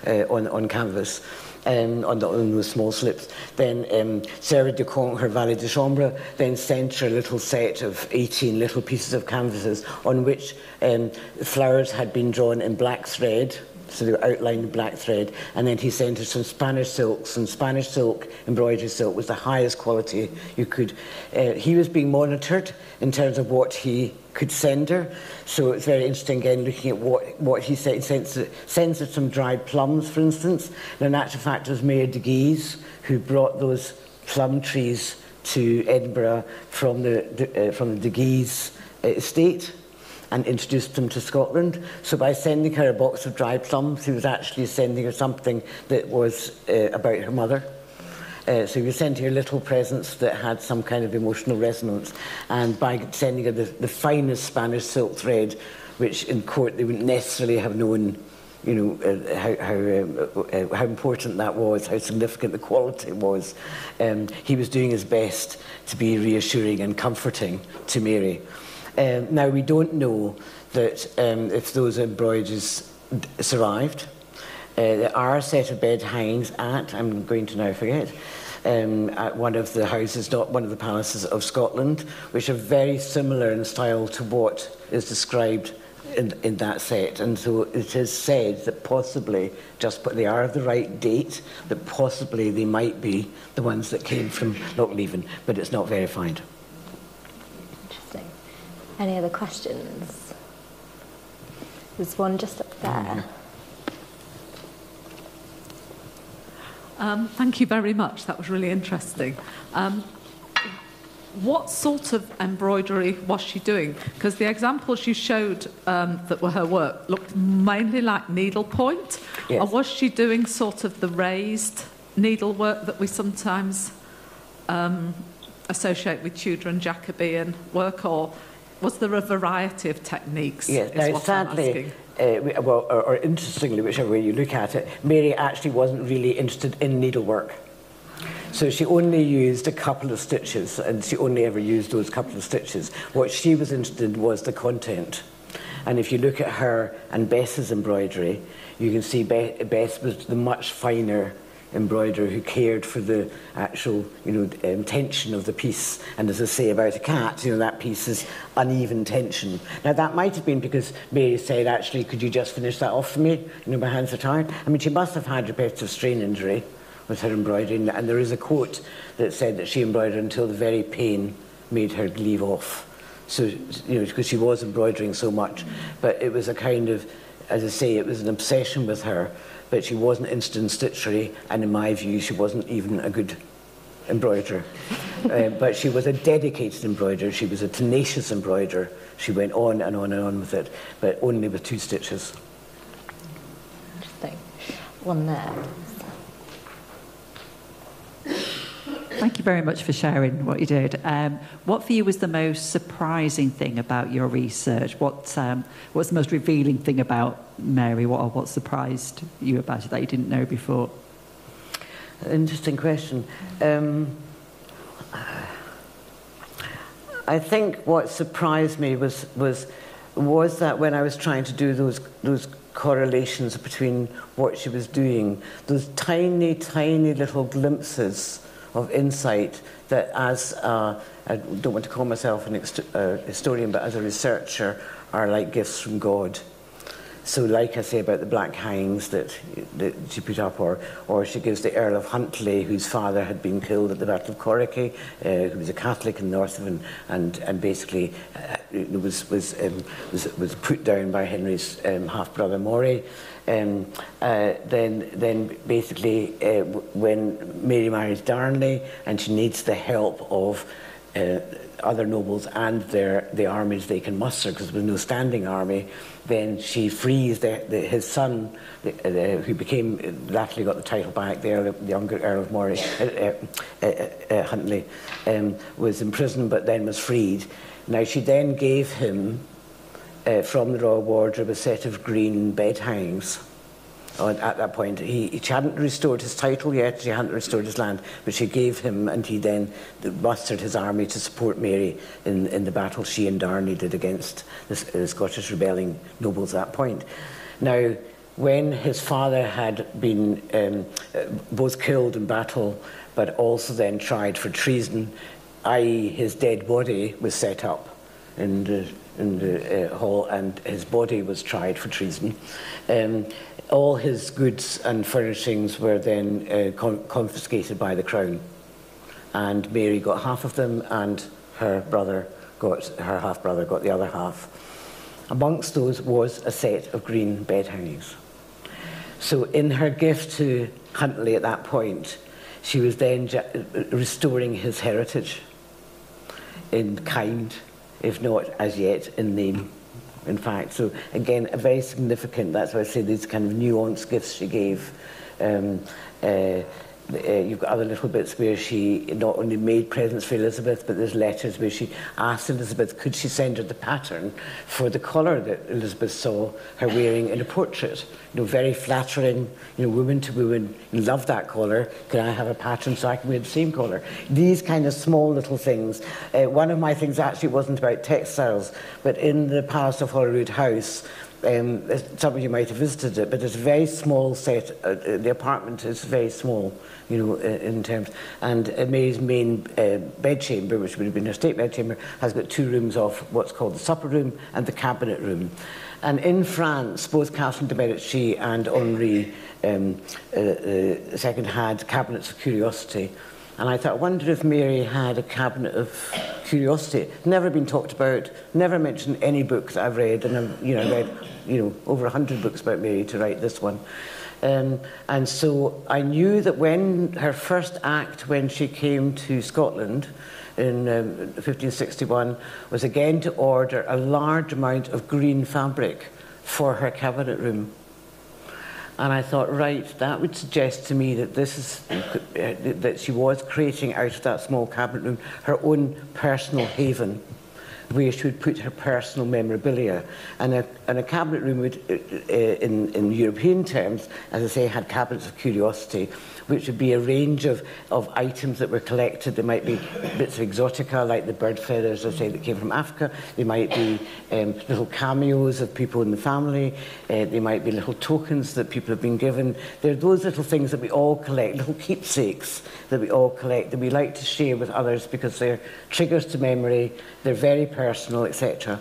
on canvas. On those small slips. Then Sarah de Conte, her valet de chambre, then sent her a little set of 18 little pieces of canvases on which flowers had been drawn in black thread, so they were outlined in black thread, and then he sent her some Spanish silks, and Spanish silk, embroidery silk, was the highest quality you could. He was being monitored in terms of what he could send her, so it's very interesting again looking at what he said. He sends her some dried plums, for instance, and in actual fact it was Mayor de Guise who brought those plum trees to Edinburgh from the de Guise estate and introduced them to Scotland. So by sending her a box of dried plums, he was actually sending her something that was about her mother. So he was sending her little presents that had some kind of emotional resonance. And by sending her the finest Spanish silk thread, which in court they wouldn't necessarily have known, how important that was, how significant the quality was, he was doing his best to be reassuring and comforting to Mary. Now, we don't know that if those embroideries survived. There are a set of bed hangings at, I'm going to now forget, at one of the houses, not one of the palaces of Scotland, which are very similar in style to what is described in that set. And so it is said that possibly, they are of the right date, that possibly they might be the ones that came from Lochleven, but it's not verified. Interesting. Any other questions? There's one just up there. Thank you very much. That was really interesting. What sort of embroidery was she doing? Because the examples you showed that were her work looked mainly like needlepoint. Yes. Or was she doing sort of the raised needlework that we sometimes associate with Tudor and Jacobean work, or was there a variety of techniques? Yes, is what sadly, I'm asking. or interestingly, whichever way you look at it, Mary actually wasn't really interested in needlework. So she only used a couple of stitches, and she only ever used those couple of stitches. What she was interested in was the content. And if you look at her and Bess's embroidery, you can see Bess was the much finer embroiderer who cared for the actual, tension of the piece. And as I say about a cat, that piece is uneven tension. Now that might have been because Mary said, actually, could you just finish that off for me? My hands are tired. I mean, she must have had repetitive strain injury with her embroidering, and there is a quote that said that she embroidered until the very pain made her leave off. So, because she was embroidering so much. But it was a kind of, as I say, it was an obsession with her, but she wasn't interested in stitchery, and in my view, she wasn't even a good embroiderer. But she was a dedicated embroiderer. She was a tenacious embroiderer. She went on and on and on with it, but only with 2 stitches. Interesting. One there. Thank you very much for sharing what you did. What for you was the most surprising thing about your research? What's the most revealing thing about Mary? What surprised you about it that you didn't know before? Interesting question. I think what surprised me was that when I was trying to do those correlations between what she was doing, those tiny, tiny little glimpses of insight that, as I don't want to call myself a historian, but as a researcher, are like gifts from God. So like I say about the black hangings that she put up, or she gives the Earl of Huntly, whose father had been killed at the Battle of Corrickey, who was a Catholic in the north of him, and basically was put down by Henry's half-brother Moray. Then basically when Mary marries Darnley and she needs the help of other nobles and the armies they can muster, because there was no standing army, then she frees his son, who latterly got the title back, the younger Earl of Moray, Huntly, was in prison but then was freed. Now she then gave him from the Royal Wardrobe a set of green bed hangings. At that point, she hadn't restored his title yet, she hadn't restored his land, but she gave him, and he then mustered his army to support Mary in the battle she and Darnley did against the Scottish rebelling nobles at that point. Now, when his father had been both killed in battle, but also then tried for treason, i.e. his dead body was set up in the hall, and his body was tried for treason. All his goods and furnishings were then confiscated by the Crown, and Mary got half of them, and her half-brother got the other half. Amongst those was a set of green bed hangings. So in her gift to Huntly at that point, she was then restoring his heritage in kind, if not as yet in name. In fact, so again, a very significant, that's why I say these kind of nuanced gifts she gave. You've got other little bits where she not only made presents for Elizabeth, but there's letters where she asked Elizabeth, could she send her the pattern for the collar that Elizabeth saw her wearing in a portrait. Very flattering, woman to woman, love that collar, can I have a pattern so I can wear the same collar? These kind of small little things. One of my things actually wasn't about textiles, but in the Palace of Holyrood House, Some of you might have visited it, but it's a very small set. The apartment is very small, in terms. And Mary's main bedchamber, which would have been her state bedchamber, has got 2 rooms off what's called the supper room and the cabinet room. And in France, both Catherine de Medici and Henri II had cabinets of curiosity. And I thought, I wonder if Mary had a cabinet of curiosity. Never been talked about, never mentioned in any book that I've read, and I've read over 100 books about Mary to write this one. And so I knew that when her first act, when she came to Scotland in 1561, was again to order a large amount of green fabric for her cabinet room. And I thought, right, that would suggest to me that that she was creating out of that small cabinet room her own personal haven, where she would put her personal memorabilia. And a cabinet room would, in European terms, as I say, had cabinets of curiosity, which would be a range of items that were collected. There might be bits of exotica, like the bird feathers, I say, that came from Africa. There might be little cameos of people in the family. There might be little tokens that people have been given. There are those little things that we all collect, little keepsakes that we all collect, that we like to share with others because they're triggers to memory, they're very personal, etc.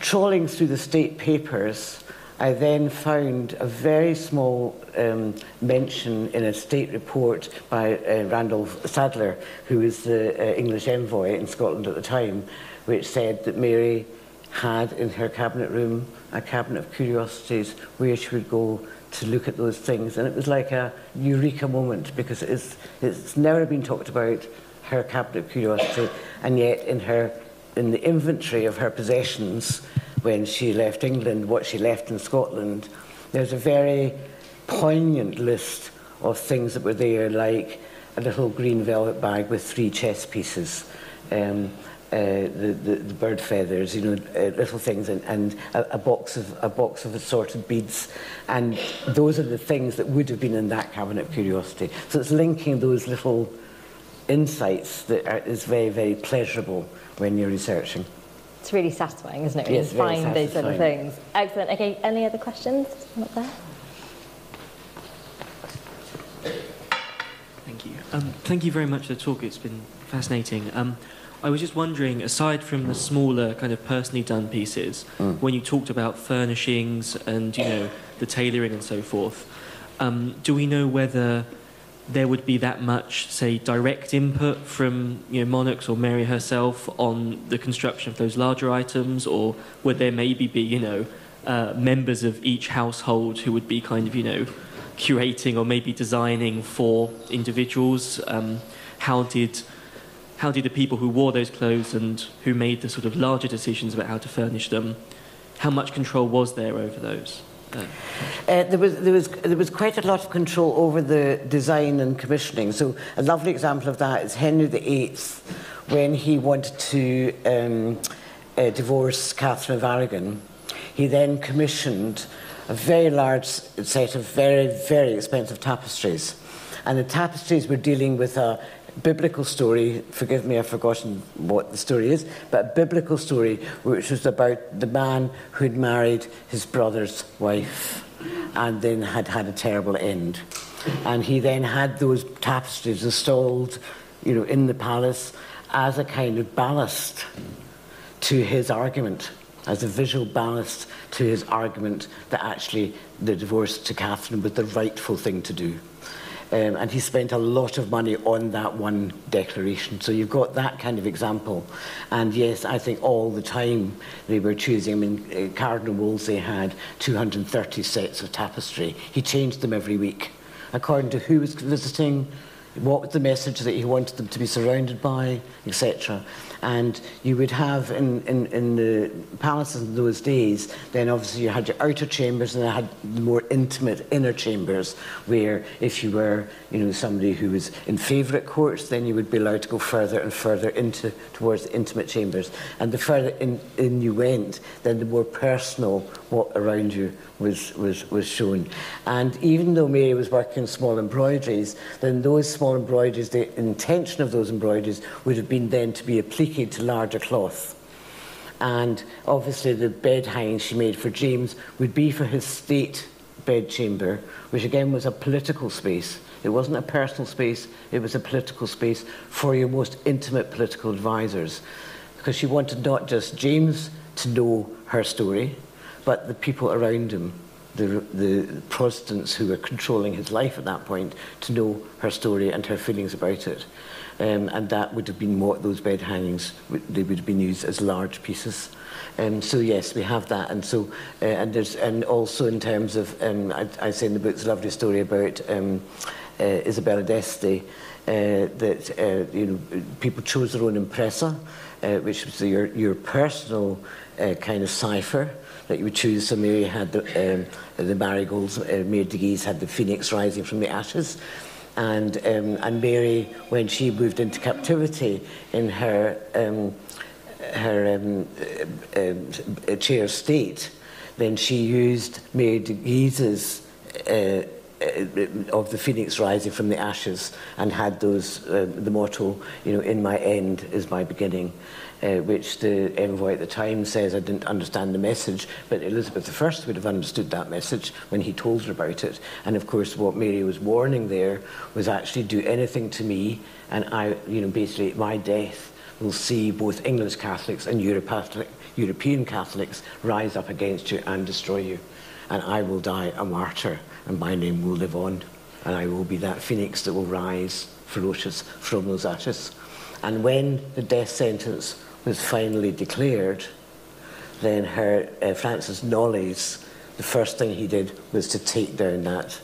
Trawling through the state papers, I then found a very small mention in a state report by Randolph Sadler, who was the English envoy in Scotland at the time, which said that Mary had in her cabinet room a cabinet of curiosities where she would go to look at those things. And it was like a eureka moment, because it's never been talked about, her cabinet of curiosity, and yet in the inventory of her possessions when she left England, what she left in Scotland, there's a very poignant list of things that were there, like a little green velvet bag with 3 chess pieces, the bird feathers, little things, and a box of assorted beads, and those are the things that would have been in that cabinet of curiosity. So it's linking those little insights that is very, very pleasurable when you're researching. It's really satisfying, isn't it? When Yes, you find those little things. Excellent. Okay, any other questions? Up there. Thank you. Thank you very much for the talk. It's been fascinating. I was just wondering, aside from the smaller kind of personally done pieces, when you talked about furnishings and the tailoring and so forth, do we know whether there would be that much, say, direct input from monarchs or Mary herself on the construction of those larger items, or would there maybe be members of each household who would be kind of curating or maybe designing for individuals? How did the people who wore those clothes and who made the sort of larger decisions about how to furnish them, how much control was there over those? There was quite a lot of control over the design and commissioning. So a lovely example of that is Henry VIII, when he wanted to divorce Catherine of Aragon. He then commissioned a very large set of very, very expensive tapestries. And the tapestries were dealing with a biblical story. Forgive me, I've forgotten what the story is, but a biblical story which was about the man who'd married his brother's wife and then had a terrible end. And he then had those tapestries installed, in the palace as a kind of ballast to his argument, as a visual ballast to his argument that actually the divorce to Catherine was the rightful thing to do. And he spent a lot of money on that one declaration. So you've got that kind of example. And yes, I think all the time they were choosing. I mean, Cardinal Wolsey had 230 sets of tapestry. He changed them every week, according to who was visiting, what was the message that he wanted them to be surrounded by, etc. And you would have in the palaces in those days, then obviously you had your outer chambers and you had the more intimate inner chambers, where if you were somebody who was in favourite courts, then you would be allowed to go further and further towards the intimate chambers. And the further in you went, then the more personal what around you was shown. And even though Mary was working on small embroideries, then those small embroideries, the intention of those embroideries would have been then to be appliqued to larger cloth. And obviously the bed hanging she made for James would be for his state bedchamber, which again was a political space. It wasn't a personal space, it was a political space for your most intimate political advisors. Because she wanted not just James to know her story, but the people around him, the Protestants who were controlling his life at that point, to know her story and her feelings about it. And that would have been what those bed hangings, they would have been used as large pieces. So yes, we have that, and so and also in terms of I say in the book, it's a lovely story about Isabella d'Este, that you know, people chose their own impressa, which was your personal kind of cipher that you would choose. So Mary had the marigolds, Mary de Guise had the phoenix rising from the ashes. And Mary, when she moved into captivity in her chair state, then she used Mary de Guise's of the phoenix rising from the ashes, and had those the motto, you know, "In my end is my beginning," which the envoy at the time says, "I didn't understand the message," but Elizabeth I would have understood that message when he told her about it. And of course, what Mary was warning there was actually, do anything to me, and I, you know, basically my death will see both English Catholics and European Catholics rise up against you and destroy you, and I will die a martyr, and my name will live on, and I will be that phoenix that will rise ferocious from those ashes. And when the death sentence was finally declared, then her Francis Knollys, the first thing he did was to take down that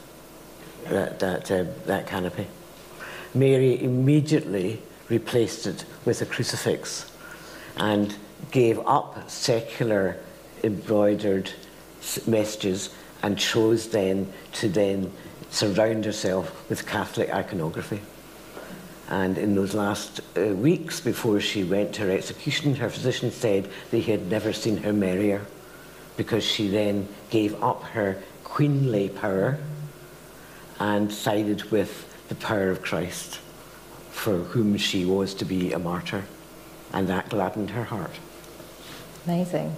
canopy. Mary immediately replaced it with a crucifix and gave up secular embroidered messages and chose then to surround herself with Catholic iconography. And in those last weeks before she went to her execution, her physician said that he had never seen her merrier, because she then gave up her queenly power and sided with the power of Christ, for whom she was to be a martyr. And that gladdened her heart. Amazing.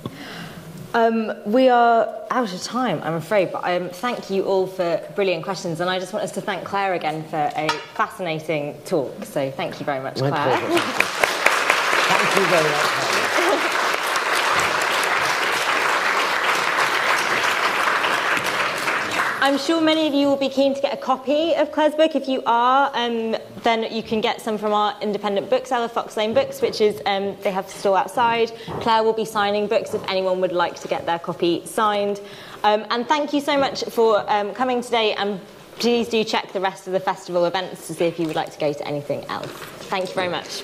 We are out of time, I'm afraid, but thank you all for brilliant questions, and I just want us to thank Clare again for a fascinating talk. So thank you very much, Clare. My pleasure. Thank you very much. I'm sure many of you will be keen to get a copy of Clare's book. If you are, then you can get some from our independent bookseller, Fox Lane Books, which is, they have a store outside. Clare will be signing books if anyone would like to get their copy signed. And thank you so much for coming today, and please do check the rest of the festival events to see if you would like to go to anything else. Thank you very much.